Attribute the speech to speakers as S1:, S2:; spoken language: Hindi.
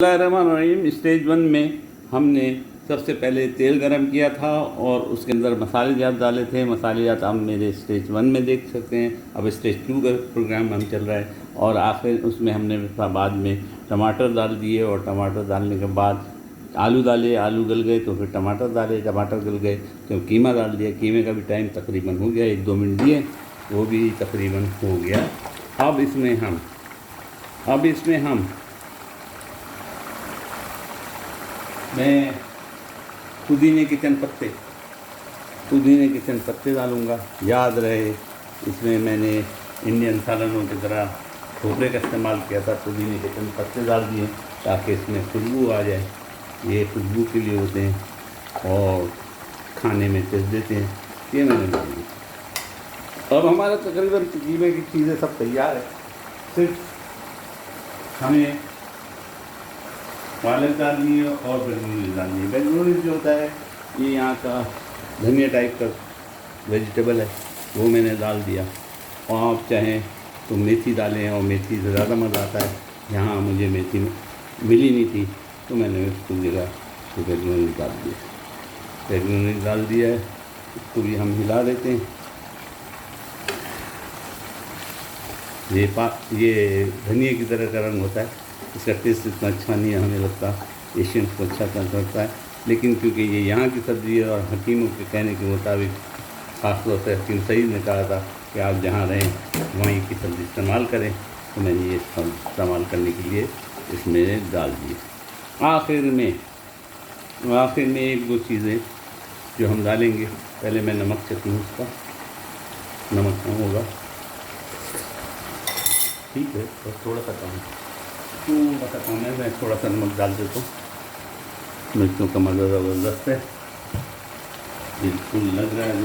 S1: बिस्मिल्लाहिर्रहमानिर्रहीम। स्टेज 1 में हमने सबसे पहले तेल गरम किया था और उसके अंदर मसाले जात डाले थे। मसाले जात आप मेरे स्टेज 1 में देख सकते हैं। अब स्टेज 2 का प्रोग्राम हम चल रहा है और आखिर उसमें हमने बाद में टमाटर डाल दिए और टमाटर डालने के बाद आलू डाले। आलू गल गए तो फिर टमाटर डाले, टमाटर गल गए तो कीमा डाल दिया। कीमे का भी टाइम तकरीबन हो गया, 1-2 मिनट दिए, वो भी तकरीबन हो गया। अब इसमें हम मैं पुदीने के चंद पत्ते डालूँगा। याद रहे इसमें मैंने इंडियन सालनों की तरह खोपरे का इस्तेमाल किया था। पुदीने के चंद पत्ते डाल दिए ताकि इसमें खुशबू आ जाए। ये खुशबू के लिए होते हैं और खाने में टेस्ट देते हैं। ये मैंने डाल दिया। अब हमारा तकरीबन कीमे की चीज़ें सब तैयार है। सिर्फ हमें पालक डालनी है और बेगनूनीस डालनी है। बेगनूनीस जो होता है ये यहाँ का धनिया टाइप का वेजिटेबल है, वो मैंने डाल दिया। और आप चाहें तो मेथी डालें और मेथी से ज़्यादा मज़ा आता है। यहाँ मुझे मेथी मिली नहीं थी तो मैंने उसकी जगह तो बेगनूनीस डाल दिया। बेगनूनीस डाल दिया है, इसको भी हम हिला देते हैं। ये धनिया की तरह का रंग होता है, इसका टेस्ट इतना अच्छा नहीं है, हमें लगता एशियंस को अच्छा करता है। लेकिन क्योंकि ये यहाँ की सब्ज़ी है और हकीमों के कहने के मुताबिक, ख़ासतौर से हकीम सईद ने कहा था कि आप जहाँ रहें वहीं की सब्ज़ी इस्तेमाल करें, तो मैंने ये इस्तेमाल करने के लिए इसमें डाल दिए। आखिर में 1-2 चीज़ें जो हम डालेंगे। पहले मैं नमक चेक लूँ, उसका नमक कम होगा, ठीक है, तो थोड़ा सा कम है। मैं थोड़ा सा नमक डाल देता हूँ। मिर्चों का मज़ा ज़बरदस्त है, बिल्कुल लग रहा है।